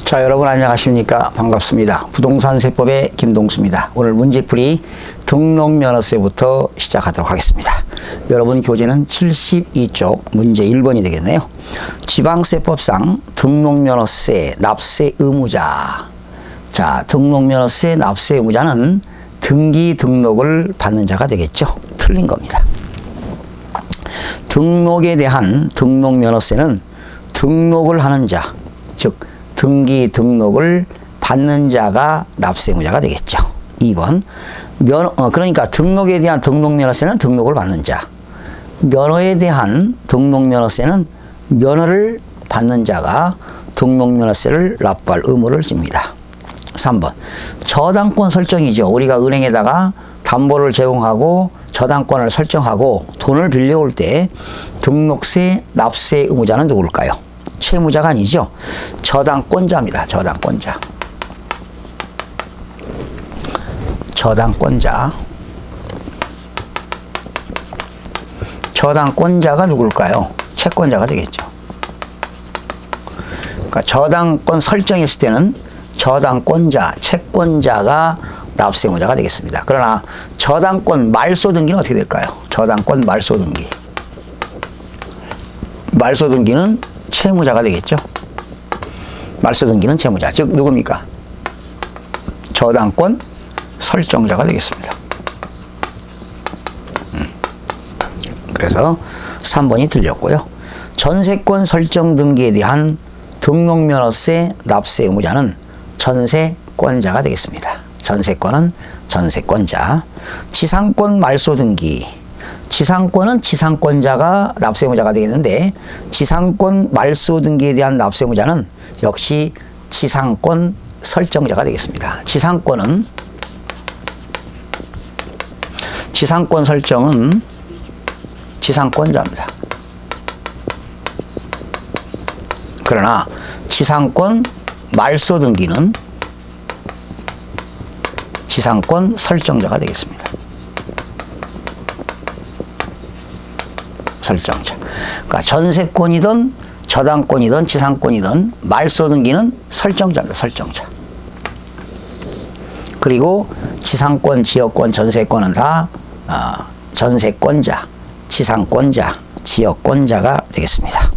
자, 여러분 안녕하십니까? 반갑습니다. 부동산 세법의 김동수입니다. 오늘 문제풀이 등록면허세부터 시작하도록 하겠습니다. 여러분 교재는 72쪽 문제 1번이 되겠네요. 지방세법상 등록면허세 납세 의무자. 자, 등록면허세 납세 의무자는 등기 등록을 받는 자가 되겠죠. 틀린 겁니다. 등록에 대한 등록면허세는 등록을 하는 자, 즉 등기 등록을 받는 자가 납세 의무자가 되겠죠. 2번 그러니까 등록에 대한 등록면허세는 등록을 받는 자, 면허에 대한 등록면허세는 면허를 받는 자가 등록면허세를 납부할 의무를 집니다. 3번 저당권 설정이죠. 우리가 은행에다가 담보를 제공하고 저당권을 설정하고 돈을 빌려올 때 등록세 납세 의무자는 누굴까요? 채무자가 아니죠. 저당권자입니다. 저당권자. 저당권자. 저당권자가 누굴까요? 채권자가 되겠죠. 그러니까 저당권 설정했을 때는 저당권자, 채권자가 납세 의무자가 되겠습니다. 그러나 저당권 말소 등기는 어떻게 될까요? 저당권 말소 등기. 말소 등기는 채무자가 되겠죠. 말소 등기는 채무자. 즉 누굽니까? 저당권 설정자가 되겠습니다. 그래서 3번이 틀렸고요. 전세권 설정 등기에 대한 등록면허세 납세 의무자는 전세권자가 되겠습니다. 전세권은 전세권자. 지상권 말소 등기. 지상권은 지상권자가 납세 의무자가 되겠는데 지상권 말소 등기에 대한 납세 의무자는 역시 지상권 설정자가 되겠습니다. 지상권 설정은 지상권자입니다. 그러나 지상권 말소 등기는 지상권 설정자가 되겠습니다. 설정자. 그러니까 전세권이든 저당권이든 지상권이든 말소 등기는 설정자입니다. 설정자. 그리고 지상권, 지역권, 전세권은 다 전세권자, 지상권자, 지역권자가 되겠습니다.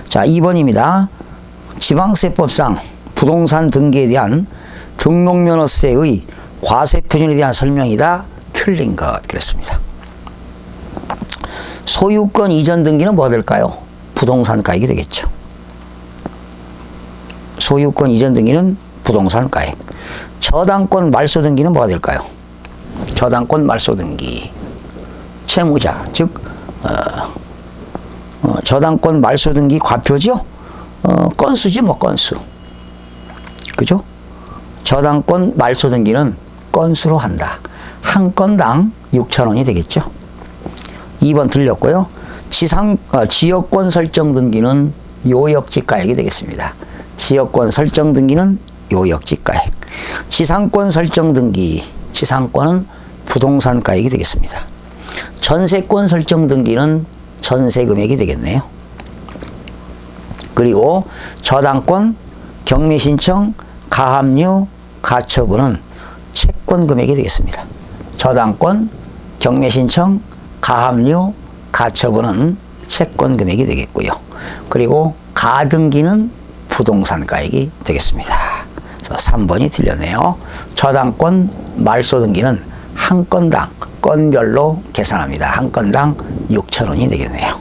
자, 2번입니다. 지방세법상 부동산 등기에 대한 등록면허세의 과세표준에 대한 설명이다. 틀린 것. 그랬습니다. 소유권 이전 등기는 뭐가 될까요? 부동산 가액이 되겠죠. 소유권 이전 등기는 부동산 가액. 저당권 말소 등기는 뭐가 될까요? 저당권 말소 등기. 채무자, 즉 저당권 말소 등기 과표죠. 건수지 뭐 건수. 그죠? 저당권 말소 등기는 건수로 한다. 한 건당 6,000원이 되겠죠. 2번 틀렸고요. 지역권 설정 등기는 요역지가액이 되겠습니다. 지역권 설정 등기는 요역지가액. 지상권 설정 등기, 지상권은 부동산 가액이 되겠습니다. 전세권 설정 등기는 전세 금액이 되겠네요. 그리고 저당권, 경매 신청, 가압류, 가처분은 채권 금액이 되겠습니다. 저당권, 경매 신청, 가압류, 가처분은 채권 금액이 되겠고요. 그리고 가등기는 부동산 가액이 되겠습니다. 그래서 3번이 틀렸네요. 저당권 말소 등기는 한 건당 건별로 계산합니다. 한 건당 6,000원이 되겠네요.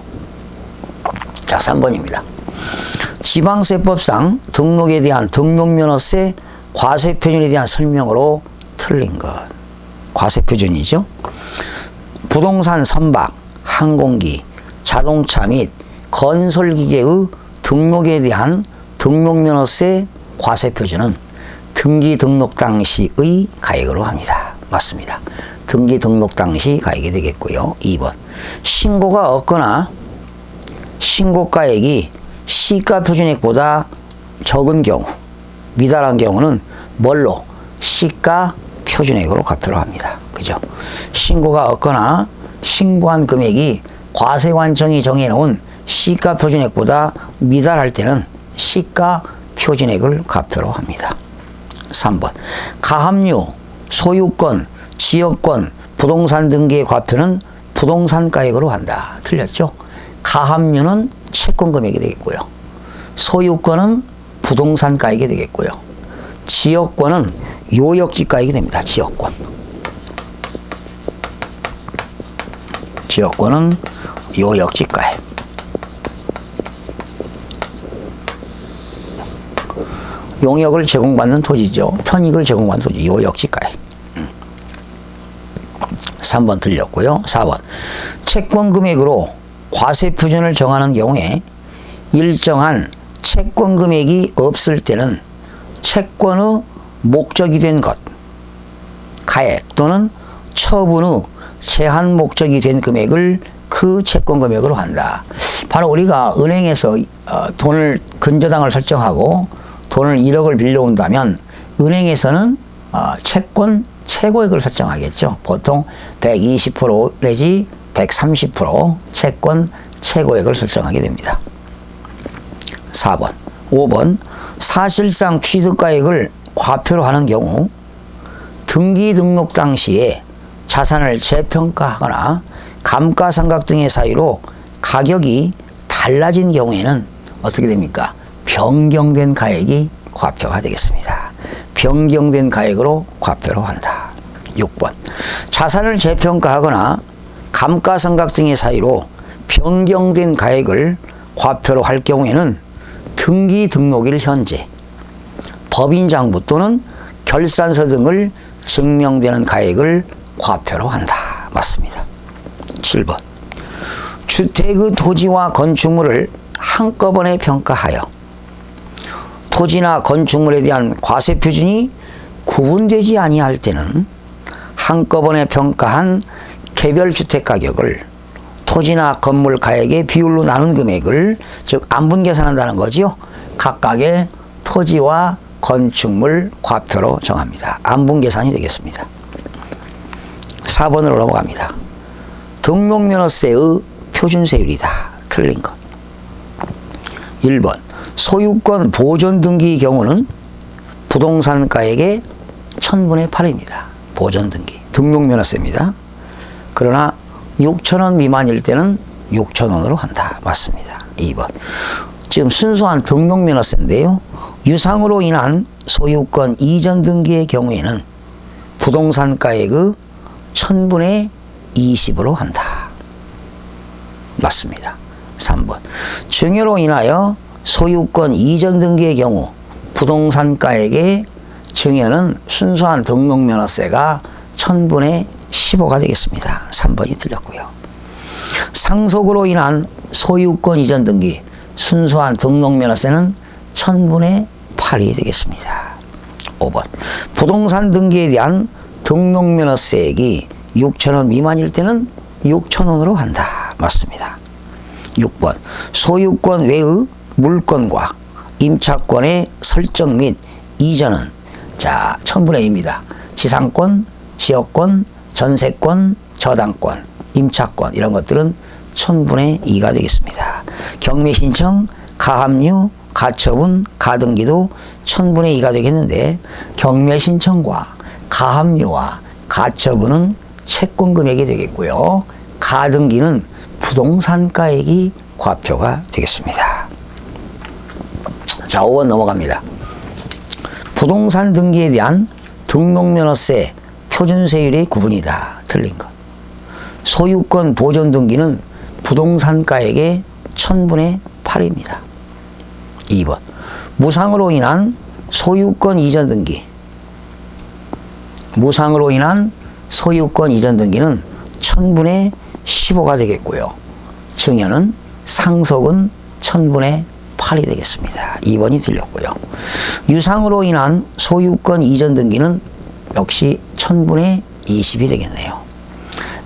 자, 3번입니다. 지방세법상 등록에 대한 등록면허세 과세표준에 대한 설명으로 틀린 것. 과세표준이죠. 부동산 선박, 항공기, 자동차 및 건설기계의 등록에 대한 등록면허세 과세표준은 등기 등록 당시의 가액으로 합니다. 맞습니다. 등기 등록 당시 가액이 되겠고요. 2번 신고가 없거나 신고가액이 시가 표준액보다 적은 경우, 미달한 경우는 뭘로? 시가 표준액으로 과표를 합니다. 그죠? 신고가 없거나 신고한 금액이 과세관청이 정해놓은 시가 표준액보다 미달할 때는 시가 표준액을 과표로 합니다. 3번 가압류, 소유권, 지역권, 부동산 등기의 과표는 부동산가액으로 한다. 틀렸죠? 가압류는 채권 금액이 되겠고요. 소유권은 부동산가액이 되겠고요. 지역권은 요역지가액이 됩니다. 지역권. 지역권은 요역지가액. 용역을 제공받는 토지죠. 편익을 제공받는 토지. 요역지가액. 3번 틀렸고요. 4번 채권 금액으로 과세 표준을 정하는 경우에 일정한 채권 금액이 없을 때는 채권의 목적이 된 것, 가액 또는 처분 후 제한 목적이 된 금액을 그 채권 금액으로 한다. 바로 우리가 은행에서 돈을 근저당을 설정하고 돈을 1억을 빌려온다면 은행에서는 채권 최고액을 설정하겠죠. 보통 120% 내지 130% 채권 최고액을 설정하게 됩니다. 4번, 5번 사실상 취득가액을 과표로 하는 경우 등기 등록 당시에 자산을 재평가하거나 감가상각 등의 사유로 가격이 달라진 경우에는 어떻게 됩니까? 변경된 가액이 과표가 되겠습니다. 변경된 가액으로 과표로 한다. 6번 자산을 재평가하거나 감가상각 등의 사유로 변경된 가액을 과표로 할 경우에는 등기 등록일 현재 법인장부 또는 결산서 등을 증명되는 가액을 과표로 한다. 맞습니다. 7번 주택의 토지와 건축물을 한꺼번에 평가하여 토지나 건축물에 대한 과세 표준이 구분되지 아니할 때는 한꺼번에 평가한 개별 주택 가격을 토지나 건물 가액의 비율로 나눈 금액을 즉 안분 계산한다는 거지요. 각각의 토지와 건축물 과표로 정합니다. 안분 계산이 되겠습니다. 4번으로 넘어갑니다. 등록면허세의 표준세율이다. 틀린 것. 1번 소유권 보존 등기의 경우는 부동산가액의 1000분의 8입니다. 보존 등기. 등록면허세입니다. 그러나 6,000원 미만일 때는 6,000원으로 한다. 맞습니다. 2번 지금 순수한 등록면허세인데요. 유상으로 인한 소유권 이전 등기의 경우에는 부동산가액의 1000분의 20으로 한다. 맞습니다. 3번 증여로 인하여 소유권 이전 등기의 경우 부동산가액의 증여는 순수한 등록면허세가 1000분의 15가 되겠습니다. 3번이 틀렸고요. 상속으로 인한 소유권 이전 등기 순수한 등록면허세는 1000분의 8이 되겠습니다. 5번 부동산 등기에 대한 등록면허세액이 6,000원 미만일 때는 6,000원으로 한다. 맞습니다. 6번 소유권 외의 물건과 임차권의 설정 및 이전은 자 1000분의 2입니다. 지상권, 지역권, 전세권, 저당권, 임차권 이런 것들은 1000분의 2가 되겠습니다. 경매신청, 가압류, 가처분, 가등기도 1000분의 2가 되겠는데 경매신청과 가압류와 가처분은 채권 금액이 되겠고요. 가등기는 부동산가액이 과표가 되겠습니다. 자, 5번 넘어갑니다. 부동산 등기에 대한 등록면허세 표준세율의 구분이다. 틀린 것. 소유권 보존 등기는 부동산가액의 1000분의 8입니다. 2번 무상으로 인한 소유권 이전 등기 무상으로 인한 소유권 이전 등기는 1000분의 15가 되겠고요. 증여는 상속은 1000분의 8이 되겠습니다. 2번이 틀렸고요. 유상으로 인한 소유권 이전 등기는 역시 1000분의 20이 되겠네요.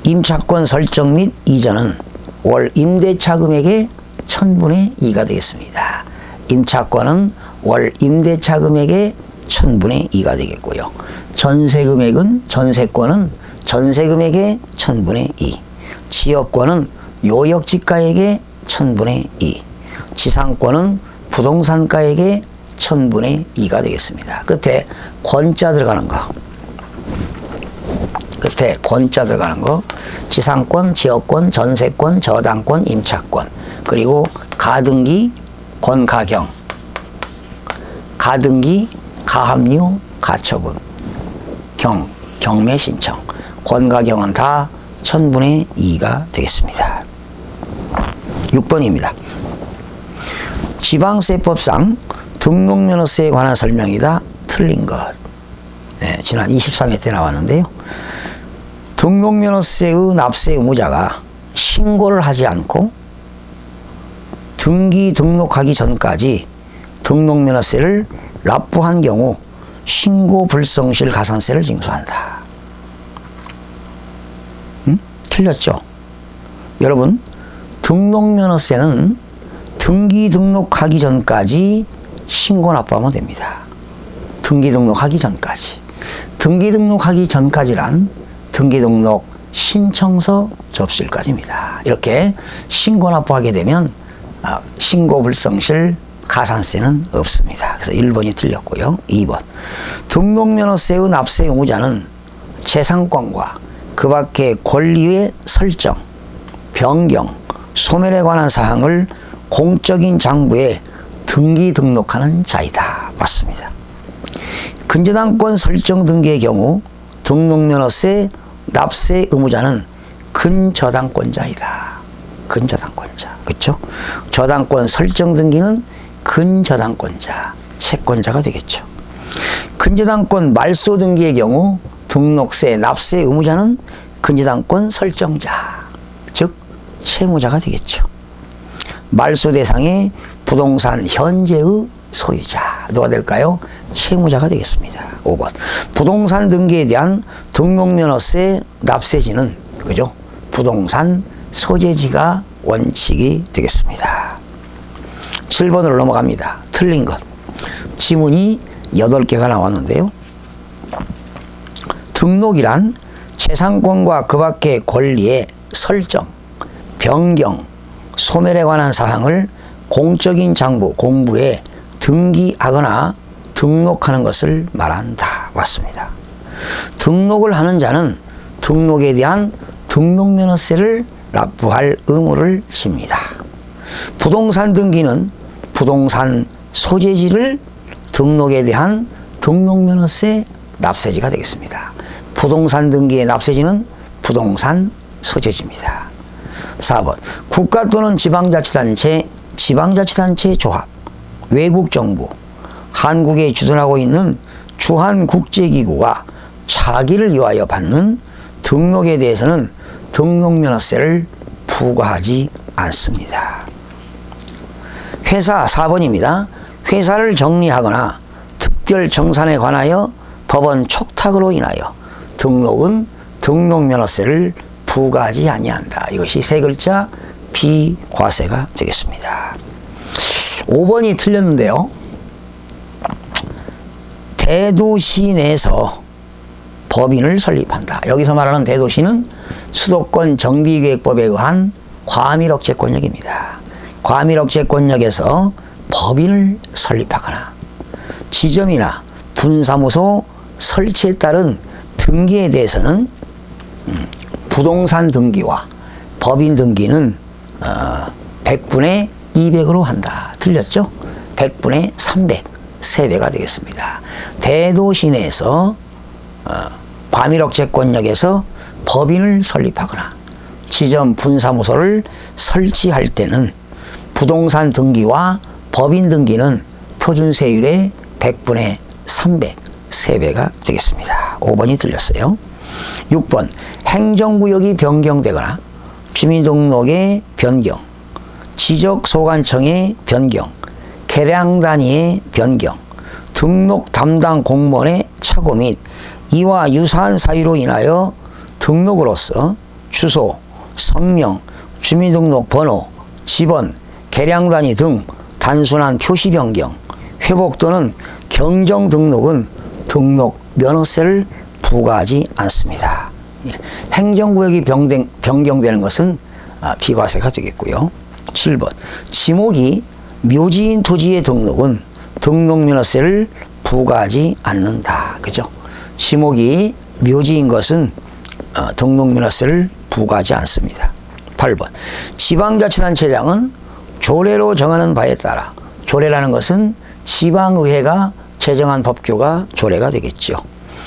임차권 설정 및 이전은 월 임대차 금액의 1000분의 2가 되겠습니다. 임차권은 월 임대차 금액의 1000분의 2가 되겠고요. 전세 금액은 전세권은 전세 금액의 1000분의 2. 지역권은 요역지가액의 1000분의 2. 지상권은 부동산가액의 천분의 2가 되겠습니다. 끝에 권자 들어가는 거. 끝에 권자 들어가는 거. 지상권, 지역권, 전세권, 저당권, 임차권. 그리고 가등기, 권가경. 가등기, 가합류, 가처분. 경매 신청. 권가경은 다 천분의 2가 되겠습니다. 6번입니다. 지방세법상 등록면허세에 관한 설명이다. 틀린 것. 네, 지난 23회 때 나왔는데요. 등록면허세의 납세 의무자가 신고를 하지 않고 등록하기 전까지 등록면허세를 납부한 경우 신고 불성실 가산세를 징수한다. 틀렸죠? 여러분, 등록면허세는 등록하기 전까지 신고 납부하면 됩니다. 등록하기 전까지. 등록하기 전까지란 등록 신청서 접수일까지입니다. 이렇게 신고 납부하게 되면 신고 불성실 가산세는 없습니다. 그래서 1번이 틀렸고요. 2번. 등록면허세의 납세 의무자는 재산권과 그 밖의 권리의 설정, 변경, 소멸에 관한 사항을 공적인 장부에 등록하는 자이다. 맞습니다. 근저당권 설정 등기의 경우 등록면허세 납세 의무자는 근저당권자이다. 근저당권자. 그렇죠? 저당권 설정 등기는 근저당권자, 채권자가 되겠죠. 근저당권 말소 등기의 경우 등록세 납세 의무자는 근저당권 설정자, 즉 채무자가 되겠죠. 말소 대상의 부동산 현재의 소유자, 누가 될까요? 채무자가 되겠습니다. 5번. 부동산 등기에 대한 등록면허세 납세지는, 그죠? 부동산 소재지가 원칙이 되겠습니다. 7번으로 넘어갑니다. 틀린 것. 지문이 8개가 나왔는데요. 등록이란 재산권과 그 밖의 권리의 설정, 변경, 소멸에 관한 사항을 공적인 장부, 공부에 등기하거나 등록하는 것을 말한다. 맞습니다. 등록을 하는 자는 등록에 대한 등록면허세를 납부할 의무를 집니다. 부동산 등기는 부동산 소재지를 등록에 대한 등록면허세 납세지가 되겠습니다. 부동산 등기의 납세지는 부동산 소재지입니다. 4번. 국가 또는 지방자치단체, 지방자치단체 조합, 외국정부, 한국에 주둔하고 있는 주한국제기구가 차기를 위하여 받는 등록에 대해서는 등록면허세를 부과하지 않습니다. 회사 4번입니다. 회사를 정리하거나 특별 정산에 관하여 법원 촉탁으로 인하여 등록은 등록면허세를 부과하지 아니한다. 이것이 세 글자 비과세가 되겠습니다. 5번이 틀렸는데요. 대도시 내에서 법인을 설립한다. 여기서 말하는 대도시는 수도권 정비계획법에 의한 과밀억제권역입니다. 과밀억제권역에서 법인을 설립하거나 지점이나 분사무소 설치에 따른 등기에 대해서는 부동산 등기와 법인 등기는 100분의 200으로 한다. 틀렸죠? 100분의 300, 3배가 되겠습니다. 대도시 내에서 과밀억제권역에서 법인을 설립하거나 지점 분사무소를 설치할 때는 부동산 등기와 법인 등기는 표준세율의 100분의 300, 3배가 되겠습니다. 5번이 틀렸어요. 6번. 행정구역이 변경되거나 주민등록의 변경, 지적소관청의 변경, 계량 단위의 변경, 등록 담당 공무원의 착오 및 이와 유사한 사유로 인하여 등록으로서 주소, 성명, 주민등록 번호, 집원, 계량 단위 등 단순한 표시 변경, 회복 또는 경정 등록은 등록 면허세를 부과하지 않습니다. 행정구역이 변경되는 것은 비과세가 되겠고요. 7번. 지목이 묘지인 토지의 등록은 등록면허세를 부과하지 않는다. 그죠? 지목이 묘지인 것은 등록면허세를 부과하지 않습니다. 8번. 지방자치단체장은 조례로 정하는 바에 따라, 조례라는 것은 지방의회가 제정한 법규가 조례가 되겠죠.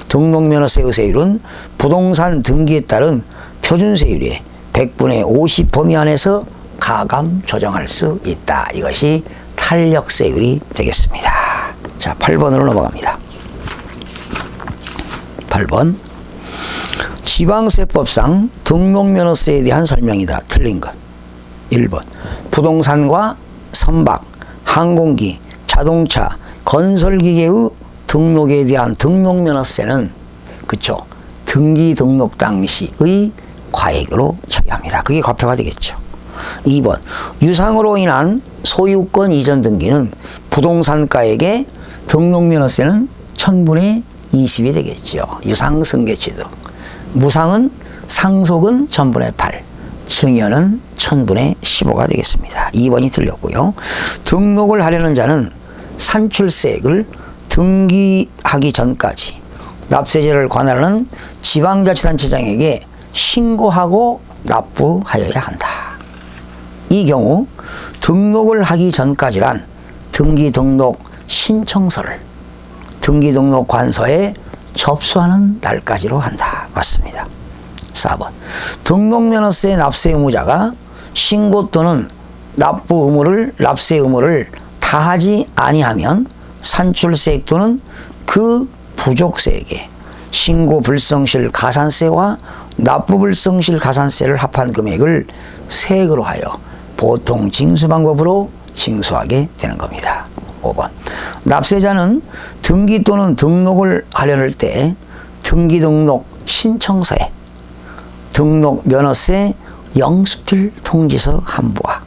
등록면허세 의세율은 부동산 등기에 따른 표준세율의 100분의 50 범위 안에서 가감 조정할 수 있다. 이것이 탄력세율이 되겠습니다. 자, 8번으로 넘어갑니다. 8번. 지방세법상 등록면허세에 대한 설명이다. 틀린 것. 1번. 부동산과 선박, 항공기, 자동차, 건설기계의 등록에 대한 등록면허세는 그쵸, 등기 등록 당시의 과액으로 처리합니다. 그게 과표가 되겠죠. 2번. 유상으로 인한 소유권 이전 등기는 부동산가액의 등록면허세는 1000분의 20이 되겠죠. 유상, 승계 취득. 무상은 상속은 1000분의 8, 증여는 1000분의 15가 되겠습니다. 2번이 틀렸고요. 등록을 하려는 자는 산출세액을 등기하기 전까지 납세제를 관할하는 지방자치단체장에게 신고하고 납부하여야 한다. 이 경우 등록을 하기 전까지란 등기등록 신청서를 등기등록관서에 접수하는 날까지로 한다. 맞습니다. 4번. 등록면허세 납세 의무자가 신고 또는 납세 의무를 다하지 아니하면 산출세액 또는 그 부족세액에 신고 불성실 가산세와 납부 불성실 가산세를 합한 금액을 세액으로 하여 보통 징수 방법으로 징수하게 되는 겁니다. 5번. 납세자는 등기 또는 등록을 하려는 때 등기등록 신청서에 등록면허세 영수필 통지서 한부와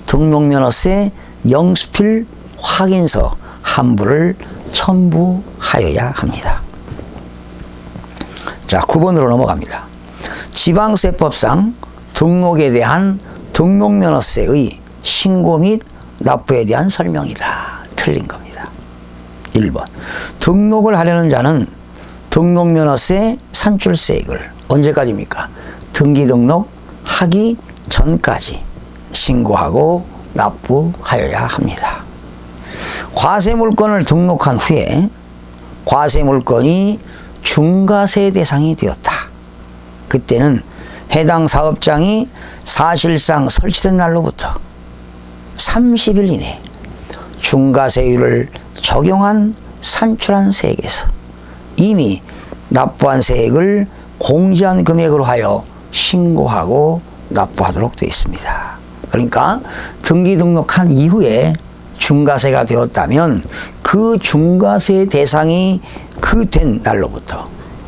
등록면허세 영수필 확인서 한부를 첨부하여야 합니다. 자, 9번으로 넘어갑니다. 지방세법상 등록에 대한 등록면허세의 신고 및 납부에 대한 설명이다. 틀린 겁니다. 1번. 등록을 하려는 자는 등록면허세 산출세액을 언제까지입니까? 등기등록 하기 전까지 신고하고 납부하여야 합니다. 과세물건을 등록한 후에 과세물건이 중과세 대상이 되었다. 그때는 해당 사업장이 사실상 설치된 날로부터 30일 이내 중과세율을 적용한 산출한 세액에서 이미 납부한 세액을 공제한 금액으로 하여 신고하고 납부하도록 되어 있습니다. 그러니까 등기 등록한 이후에 중과세가 되었다면 그 중과세 대상이 그 된 날로부터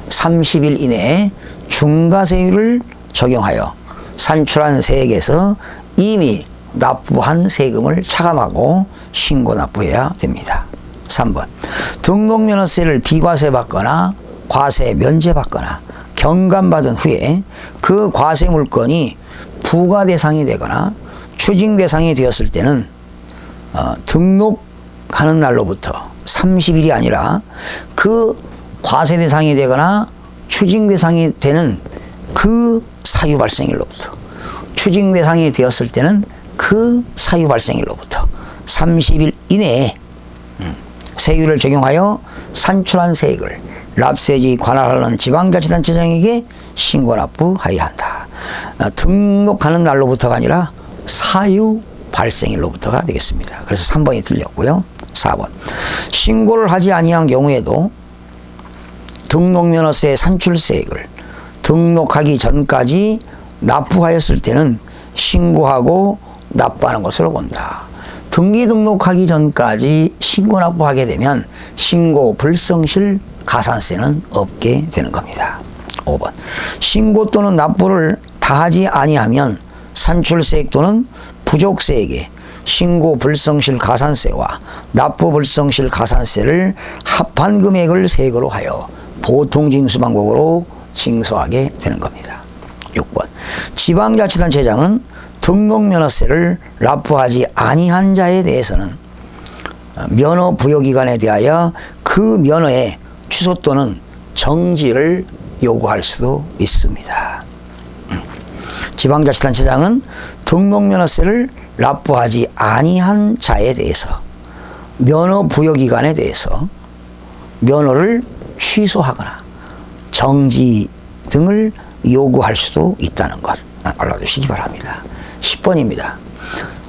30일 이내에 중과세율을 적용하여 산출한 세액에서 이미 납부한 세금을 차감하고 신고 납부해야 됩니다. 3번. 등록면허세를 비과세 받거나 과세 면제받거나 경감받은 후에 그 과세 물건이 부과 대상이 되거나 추징 대상이 되었을 때는 등록하는 날로부터 30일이 아니라 그 과세 대상이 되거나 추징 대상이 되는 그 사유 발생일로부터 추징 대상이 되었을 때는 그 사유 발생일로부터 30일 이내에 세율을 적용하여 산출한 세액을 납세지 관할하는 지방자치단체장에게 신고 납부하여야 한다. 등록하는 날로부터가 아니라 사유 발생일로부터가 되겠습니다. 그래서 3번이 틀렸고요. 4번. 신고를 하지 아니한 경우에도 등록면허세 산출세액을 등록하기 전까지 납부하였을 때는 신고하고 납부하는 것으로 본다. 등기 등록하기 전까지 신고 납부하게 되면 신고 불성실 가산세는 없게 되는 겁니다. 5번. 신고 또는 납부를 다하지 아니하면 산출세액 또는 부족세액에 신고 불성실 가산세와 납부 불성실 가산세를 합한 금액을 세액으로 하여 보통징수 방법으로 징수하게 되는 겁니다. 6번. 지방자치단체장은 등록면허세를 납부하지 아니한 자에 대해서는 면허 부여기간에 대하여 그 면허의 취소 또는 정지를 요구할 수도 있습니다. 지방자치단체장은 등록면허세를 납부하지 아니한 자에 대해서 면허 부여기간에 대해서 면허를 취소하거나 정지 등을 요구할 수도 있다는 것 알아두시기 바랍니다. 10번입니다.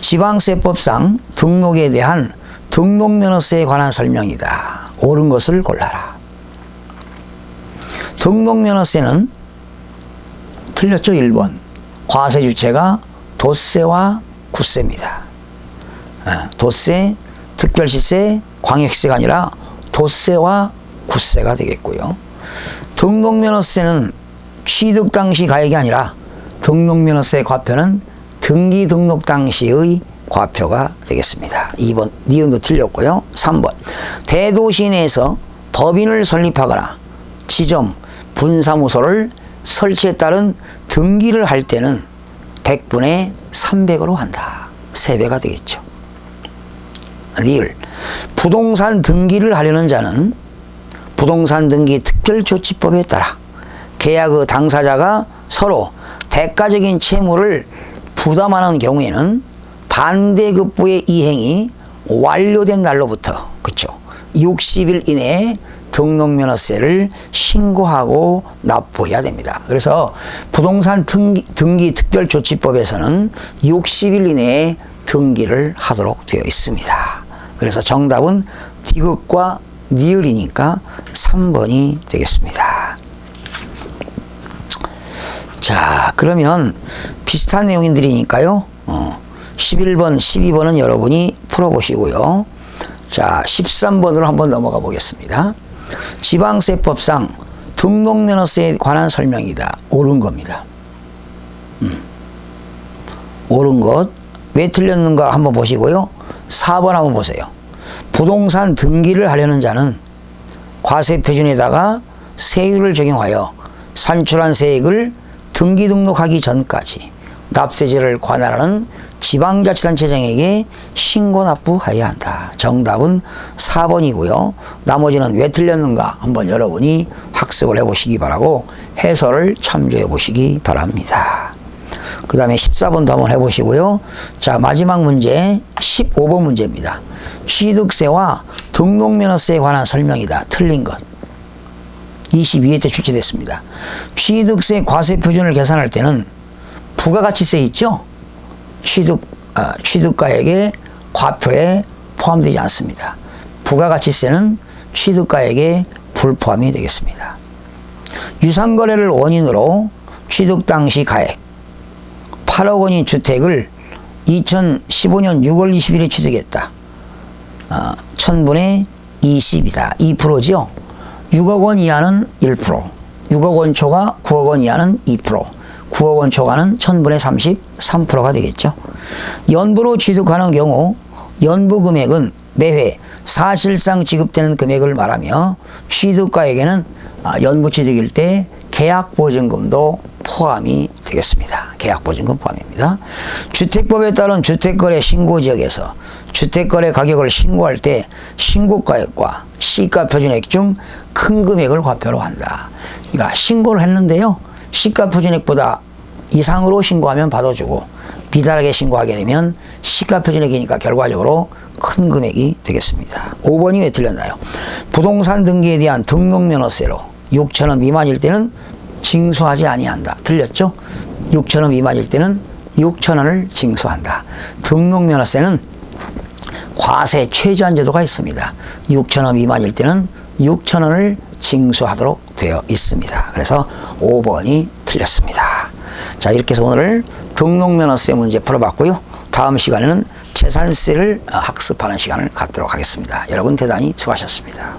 지방세법상 등록에 대한 등록면허세에 관한 설명이다. 옳은 것을 골라라. 등록면허세는 틀렸죠? 1번. 과세 주체가 도세와 구세입니다. 도세, 특별시세, 광역시세가 아니라 도세와 구세가 되겠고요. 등록면허세는 취득 당시 가액이 아니라 등록면허세 과표는 등기 등록 당시의 과표가 되겠습니다. 2번 니은도 틀렸고요. 3번 대도시 내에서 법인을 설립하거나 지점, 분사무소를 설치에 따른 등기를 할 때는 100분의 300으로 한다. 3배가 되겠죠. 니을 부동산 등기를 하려는 자는 부동산 등기 특별조치법에 따라 계약의 당사자가 서로 대가적인 채무를 부담하는 경우에는 반대급부의 이행이 완료된 날로부터 그쵸 60일 이내에 등록면허세를 신고하고 납부해야 됩니다. 그래서 부동산 등기 특별조치법에서는 60일 이내에 등기를 하도록 되어 있습니다. 그래서 정답은 디귿과 니을이니까 3번이 되겠습니다. 자, 그러면 비슷한 내용들이니까요. 11번, 12번은 여러분이 풀어보시고요. 자, 13번으로 한번 넘어가 보겠습니다. 지방세법상 등록면허세에 관한 설명이다. 옳은 겁니다. 옳은 것. 왜 틀렸는가 한번 보시고요. 4번 한번 보세요. 부동산 등기를 하려는 자는 과세표준에다가 세율을 적용하여 산출한 세액을 등기 등록하기 전까지 납세제를 관할하는 지방자치단체장에게 신고 납부해야 한다. 정답은 4번이고요. 나머지는 왜 틀렸는가 한번 여러분이 학습을 해보시기 바라고 해설을 참조해 보시기 바랍니다. 그 다음에 14번도 한번 해보시고요. 자, 마지막 문제 15번 문제입니다. 취득세와 등록면허세에 관한 설명이다. 틀린 것. 22회 때 출제됐습니다. 취득세 과세표준을 계산할 때는 부가가치세 있죠? 취득가액의 과표에 포함되지 않습니다. 부가가치세는 취득가액에 불포함이 되겠습니다. 유상거래를 원인으로 취득 당시 가액 8억 원인 주택을 2015년 6월 20일에 취득했다. 1000분의 20이다. 2%죠. 6억 원 이하는 1%, 6억 원 초과 9억 원 이하는 2%, 9억 원 초과는 1000분의 33%가 되겠죠. 연부로 취득하는 경우 연부 금액은 매회 사실상 지급되는 금액을 말하며 취득가액에는 연부 취득일 때 계약보증금도 포함이 되겠습니다. 계약보증금 포함입니다. 주택법에 따른 주택거래 신고지역에서 주택거래 가격을 신고할 때 신고가액과 시가표준액 중 큰 금액을 과표로 한다. 그러니까 신고를 했는데요. 시가표준액보다 이상으로 신고하면 받아주고 미달하게 신고하게 되면 시가표준액이니까 결과적으로 큰 금액이 되겠습니다. 5번이 왜 틀렸나요? 부동산 등기에 대한 등록면허세로 6,000원 미만일 때는 징수하지 아니한다. 틀렸죠? 6,000원 미만일 때는 6,000원을 징수한다. 등록면허세는 과세 최저한 제도가 있습니다. 6,000원 미만일 때는 6,000원을 징수하도록 되어 있습니다. 그래서 5번이 틀렸습니다. 자, 이렇게 해서 오늘 등록면허세 문제 풀어봤고요. 다음 시간에는 재산세를 학습하는 시간을 갖도록 하겠습니다. 여러분 대단히 수고하셨습니다.